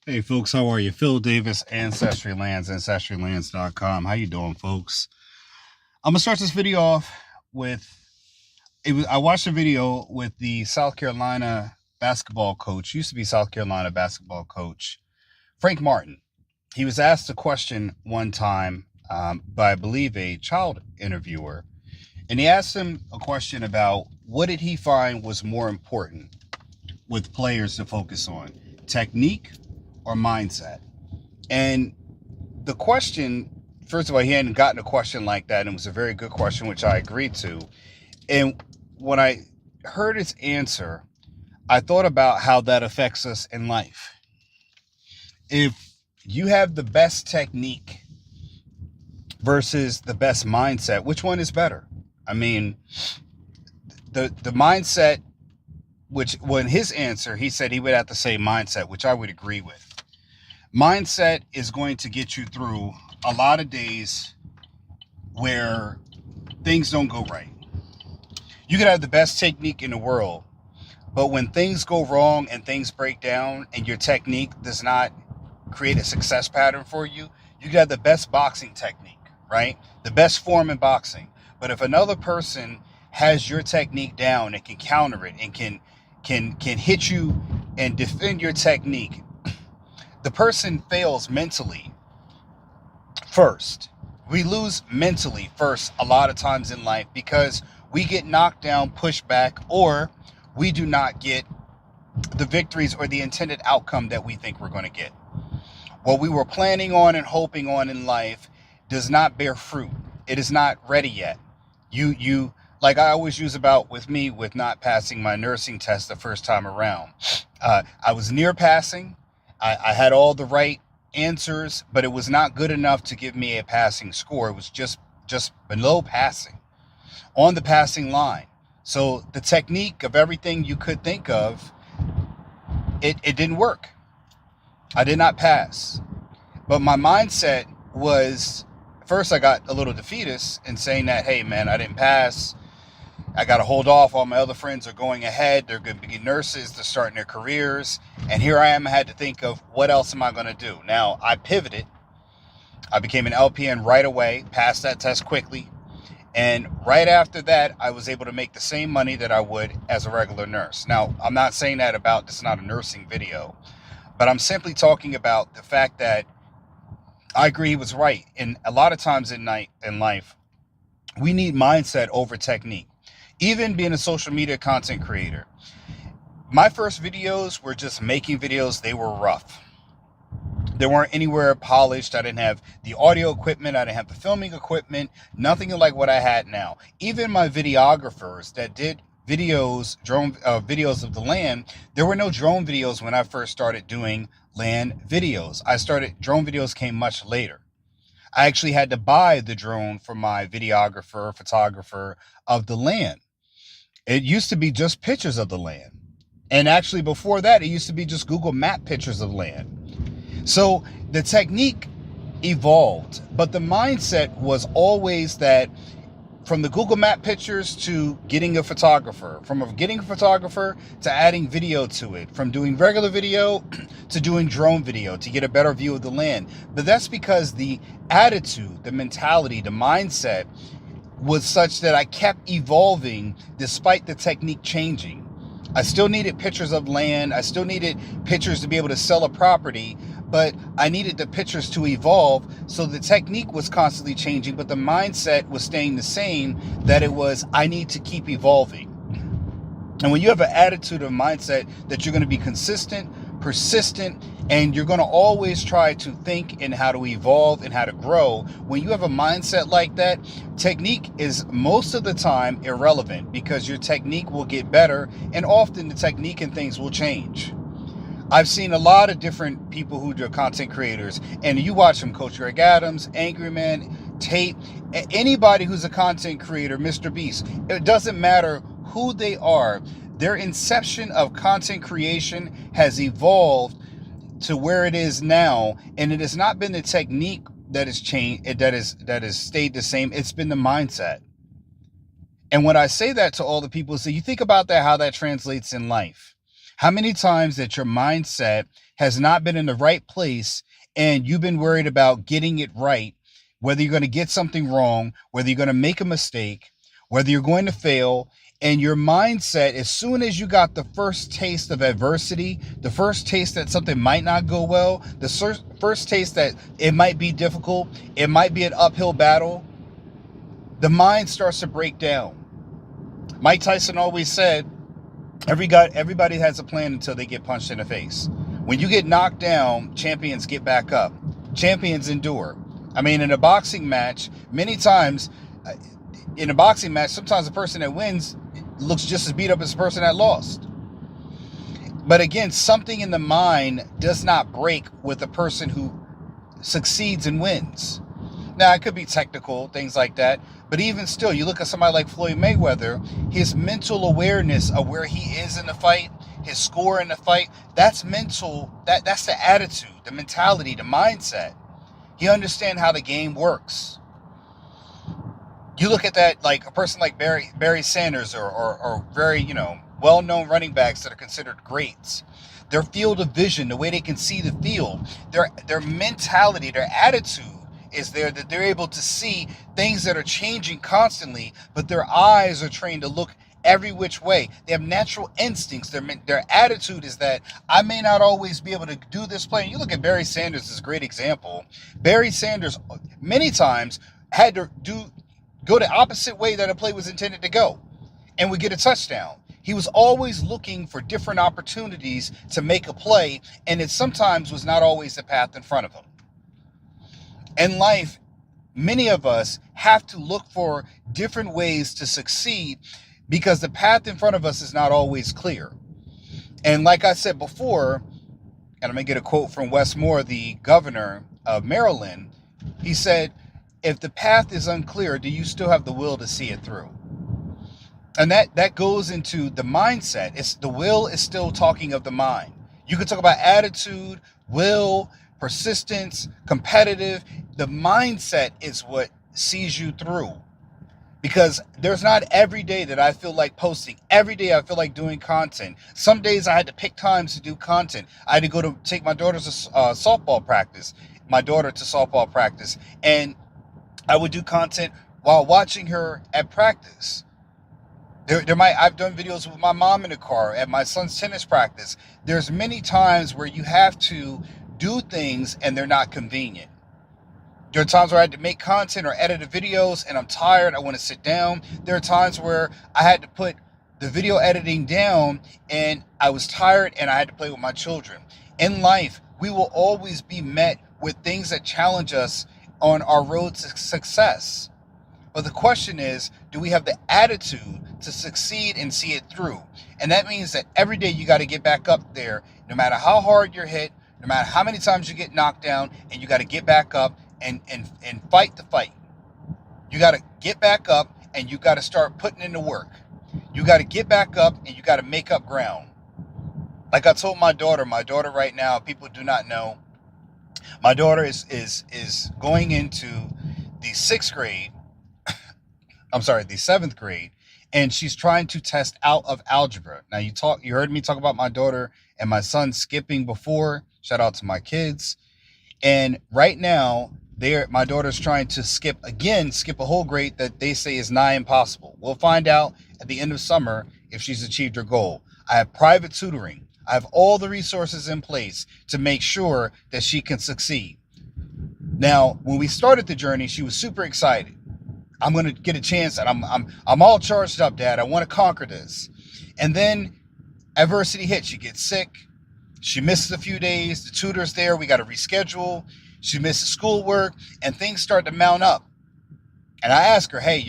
Hey folks, how are you? Phil Davis, Ancestry Lands, AncestryLands.com. How you doing, folks? I'm gonna start this video off with I watched a video with the South Carolina basketball coach, used to be South Carolina basketball coach, Frank Martin. He was asked a question one time by, I believe, a child interviewer, and he asked him a question about what did he find was more important with players to focus on, technique or mindset. And the question, first of all, he hadn't gotten a question like that, and it was a very good question, which I agreed to. And when I heard his answer, I thought about how that affects us in life. If you have the best technique versus the best mindset, which one is better? I mean, the mindset, which when his answer, he said he would have to say mindset, which I would agree with. Mindset is going to get you through a lot of days where things don't go right. You could have the best technique in the world, but when things go wrong and things break down and your technique does not create a success pattern for you, you could have the best boxing technique, right? The best form in boxing. But if another person has your technique down and can counter it and can hit you and defend your technique, the person fails mentally first. We lose mentally first a lot of times in life because we get knocked down, pushed back, or we do not get the victories or the intended outcome that we think we're going to get. What we were planning on and hoping on in life does not bear fruit. It is not ready yet. You like I always use about with me with not passing my nursing test the first time around. I was near passing. I had all the right answers, but it was not good enough to give me a passing score. It was just below passing, on the passing line. So the technique of everything you could think of, it didn't work. I did not pass. But my mindset was, first I got a little defeatist in saying that, hey man, I didn't pass. I got to hold off. All my other friends are going ahead. They're going to be nurses. They're starting their careers. And here I am. I had to think of what else am I going to do? Now, I pivoted. I became an LPN right away, passed that test quickly. And right after that, I was able to make the same money that I would as a regular nurse. Now, I'm not saying that about, this is not a nursing video, but I'm simply talking about the fact that I agree he was right. And a lot of times in life, we need mindset over technique. Even being a social media content creator, my first videos were just making videos. They were rough. They weren't anywhere polished. I didn't have the audio equipment. I didn't have the filming equipment. Nothing like what I had now. Even my videographers that did videos, drone videos of the land, there were no drone videos when I first started doing land videos. Drone videos came much later. I actually had to buy the drone from my videographer, photographer of the land. It used to be just pictures of the land. And actually before that, it used to be just Google Map pictures of land. So the technique evolved, but the mindset was always that from the Google Map pictures to getting a photographer, from getting a photographer to adding video to it, from doing regular video to doing drone video to get a better view of the land. But that's because the attitude, the mentality, the mindset was such that I kept evolving despite the technique changing. I still needed pictures of land. I still needed pictures to be able to sell a property, but I needed the pictures to evolve. So the technique was constantly changing, but the mindset was staying the same, that it was, I need to keep evolving. And when you have an attitude of mindset that you're going to be consistent, persistent, and you're going to always try to think in how to evolve and how to grow, when you have a mindset like that, technique is most of the time irrelevant because your technique will get better, and often the technique and things will change. I've seen a lot of different people who are content creators, and you watch them, Coach Greg Adams, Angry Man, Tate, anybody who's a content creator, Mr. Beast. It doesn't matter who they are. Their inception of content creation has evolved to where it is now, and it has not been the technique that has changed, that has stayed the same. It's been the mindset. And when I say that to all the people, so you think about that, how that translates in life. How many times that your mindset has not been in the right place and you've been worried about getting it right, whether you're going to get something wrong, whether you're going to make a mistake, whether you're going to fail, and your mindset, as soon as you got the first taste of adversity, the first taste that something might not go well, the first taste that it might be difficult, it might be an uphill battle, the mind starts to break down. Mike Tyson always said, everybody has a plan until they get punched in the face. When you get knocked down, champions get back up. Champions endure. I mean, in a boxing match, many times, sometimes the person that wins looks just as beat up as the person that lost. But again, something in the mind does not break with the person who succeeds and wins. Now, it could be technical, things like that. But even still, you look at somebody like Floyd Mayweather, his mental awareness of where he is in the fight, his score in the fight, that's mental. That's the attitude, the mentality, the mindset. He understands how the game works. You look at that, like a person like Barry Sanders or very, well-known running backs that are considered greats. Their field of vision, the way they can see the field, their mentality, their attitude is there, that they're able to see things that are changing constantly, but their eyes are trained to look every which way. They have natural instincts. Their attitude is that I may not always be able to do this play. And you look at Barry Sanders as a great example. Barry Sanders many times had to go the opposite way that a play was intended to go and would get a touchdown. He was always looking for different opportunities to make a play, and it sometimes was not always the path in front of him. In life, many of us have to look for different ways to succeed because the path in front of us is not always clear. And like I said before, and I'm going to get a quote from Wes Moore, the governor of Maryland. He said, if the path is unclear, do you still have the will to see it through? And that goes into the mindset. The will is still talking of the mind. You can talk about attitude, will, persistence, competitive. The mindset is what sees you through. Because there's not every day that I feel like posting. Every day I feel like doing content. Some days I had to pick times to do content. I had to go to take my daughter to softball practice. And I would do content while watching her at practice. I've done videos with my mom in the car at my son's tennis practice. There's many times where you have to do things and they're not convenient. There are times where I had to make content or edit the videos and I'm tired. I want to sit down. There are times where I had to put the video editing down and I was tired and I had to play with my children. In life, we will always be met with things that challenge us on our road to success. But the question is, do we have the attitude to succeed and see it through? And that means that every day you got to get back up there, no matter how hard you're hit, no matter how many times you get knocked down, and you got to get back up and fight the fight. You got to get back up and you got to start putting in the work. You got to get back up and you got to make up ground. Like I told my daughter right now, people do not know, my daughter is going into the seventh grade, and she's trying to test out of algebra. Now you heard me talk about my daughter and my son skipping before. Shout out to my kids. And right now, my daughter's trying to skip a whole grade that they say is nigh impossible. We'll find out at the end of summer if she's achieved her goal. I have private tutoring. I have all the resources in place to make sure that she can succeed. Now, when we started the journey, she was super excited. I'm going to get a chance, and I'm all charged up, Dad. I want to conquer this. And then adversity hits. She gets sick. She misses a few days. The tutor's there. We got to reschedule. She misses schoolwork, and things start to mount up. And I ask her, hey,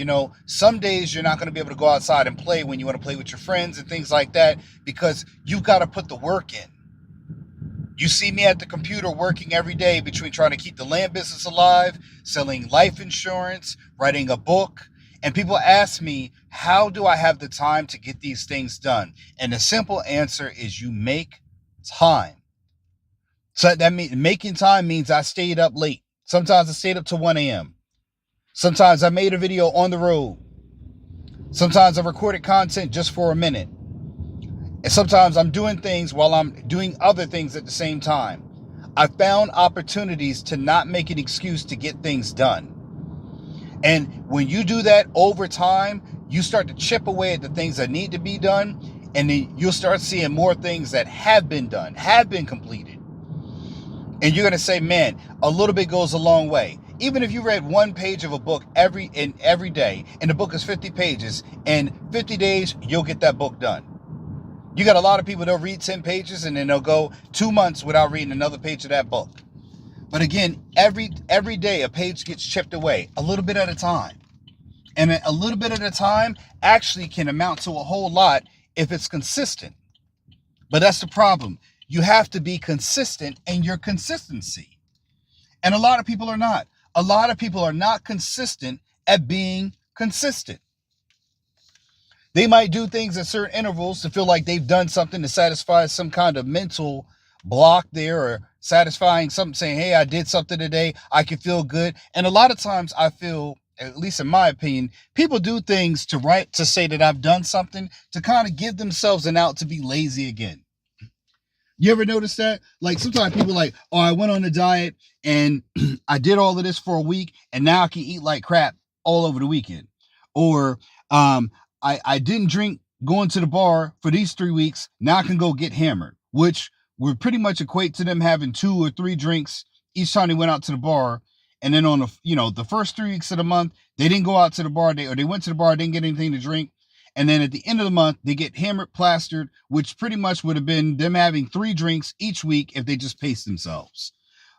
some days you're not going to be able to go outside and play when you want to play with your friends and things like that, because you've got to put the work in. You see me at the computer working every day between trying to keep the land business alive, selling life insurance, writing a book. And people ask me, how do I have the time to get these things done? And the simple answer is you make time. So that means making time means I stayed up late. Sometimes I stayed up to 1 a.m. Sometimes I made a video on the road. Sometimes I recorded content just for a minute. And sometimes I'm doing things while I'm doing other things at the same time. I found opportunities to not make an excuse to get things done. And when you do that over time, you start to chip away at the things that need to be done. And then you'll start seeing more things that have been done, have been completed. And you're going to say, man, a little bit goes a long way. Even if you read one page of a book every day, and the book is 50 pages, in 50 days, you'll get that book done. You got a lot of people, they'll read 10 pages and then they'll go 2 months without reading another page of that book. But again, every day a page gets chipped away, a little bit at a time. And a little bit at a time actually can amount to a whole lot if it's consistent. But that's the problem. You have to be consistent in your consistency. And a lot of people are not. A lot of people are not consistent at being consistent. They might do things at certain intervals to feel like they've done something to satisfy some kind of mental block there, or satisfying something, saying, hey, I did something today, I can feel good. And a lot of times I feel, at least in my opinion, people do things to say that I've done something to kind of give themselves an out to be lazy again. You ever notice that? Like sometimes people are like, oh, I went on a diet and I did all of this for a week and now I can eat like crap all over the weekend. Or I didn't drink going to the bar for these 3 weeks. Now I can go get hammered, which would pretty much equate to them having 2 or 3 drinks each time they went out to the bar. And then on the first 3 weeks of the month, they didn't go out to the bar, they went to the bar, didn't get anything to drink. And then at the end of the month, they get hammered, plastered, which pretty much would have been them having 3 drinks each week if they just paced themselves.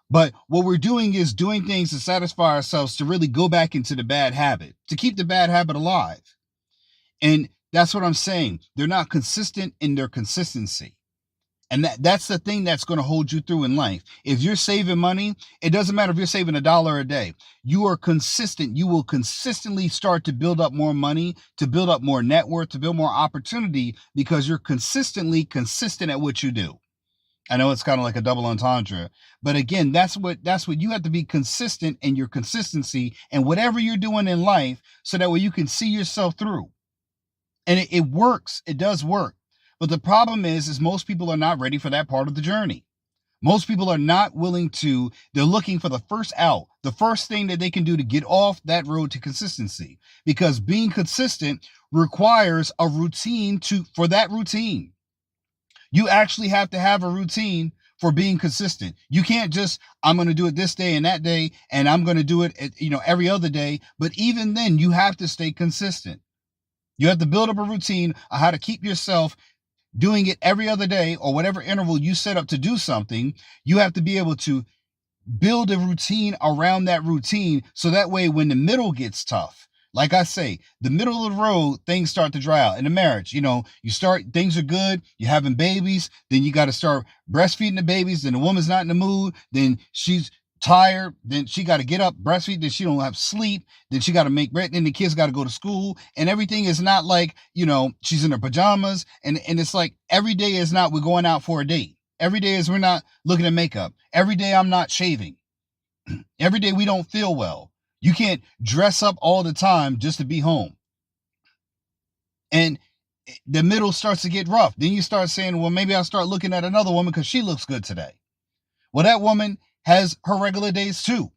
But what we're doing is doing things to satisfy ourselves, to really go back into the bad habit, to keep the bad habit alive. And that's what I'm saying. They're not consistent in their consistency. And that's the thing that's going to hold you through in life. If you're saving money, it doesn't matter if you're saving $1 a day. You are consistent. You will consistently start to build up more money, to build up more net worth, to build more opportunity, because you're consistently consistent at what you do. I know it's kind of like a double entendre, but again, that's what you have to be consistent in your consistency and whatever you're doing in life, so that way you can see yourself through. And it works. It does work. But the problem is most people are not ready for that part of the journey. Most people are not willing to, they're looking for the first out, the first thing that they can do to get off that road to consistency. Because being consistent requires a routine for that routine. You actually have to have a routine for being consistent. You can't just, I'm going to do it this day and that day, and I'm going to do it, every other day. But even then, you have to stay consistent. You have to build up a routine on how to keep yourself doing it every other day, or whatever interval you set up to do something. You have to be able to build a routine around that routine, so that way when the middle gets tough, like I say, the middle of the road, things start to dry out. In a marriage, things are good, you're having babies, then you got to start breastfeeding the babies, then the woman's not in the mood, then she's tired, then she got to get up, breastfeed, then she don't have sleep, then she got to make bread, then the kids got to go to school, and everything is not like, she's in her pajamas, and it's like every day is not, we're going out for a date. Every day is we're not looking at makeup. Every day I'm not shaving. Every day we don't feel well. You can't dress up all the time just to be home. And the middle starts to get rough. Then you start saying, well, maybe I'll start looking at another woman because she looks good today. Well, that woman has her regular days too.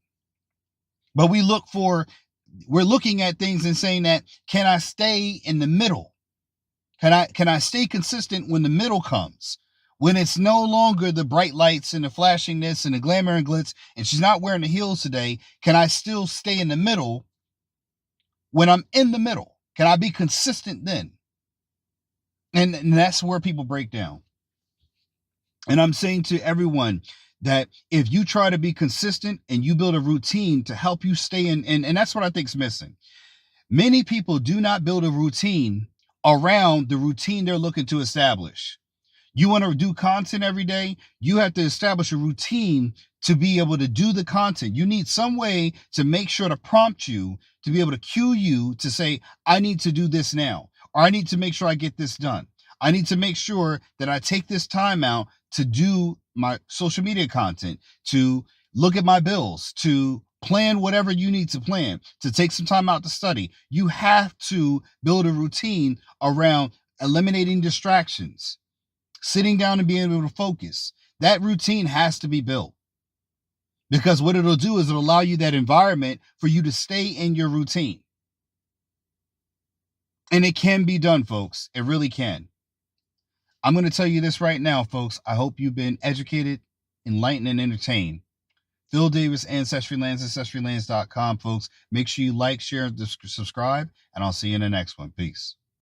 But we're looking at things and saying that, can I stay in the middle? Can I stay consistent when the middle comes? When it's no longer the bright lights and the flashiness and the glamour and glitz, and she's not wearing the heels today, can I still stay in the middle when I'm in the middle? Can I be consistent then? And that's where people break down. And I'm saying to everyone that if you try to be consistent and you build a routine to help you stay in, and that's what I think is missing. Many people do not build a routine around the routine they're looking to establish. You want to do content every day, you have to establish a routine to be able to do the content. You need some way to make sure to prompt you, to be able to cue you to say, I need to do this now, or I need to make sure I get this done. I need to make sure that I take this time out to do my social media content, to look at my bills, to plan whatever you need to plan, to take some time out to study. You have to build a routine around eliminating distractions. sitting down and being able to focus. That routine has to be built, because what it'll do is it'll allow you that environment for you to stay in your routine. And it can be done, folks. It really can. I'm going to tell you this right now, folks. I hope you've been educated, enlightened, and entertained. Phil Davis, Ancestry Lands, AncestryLands.com, folks. Make sure you like, share, and subscribe, and I'll see you in the next one. Peace.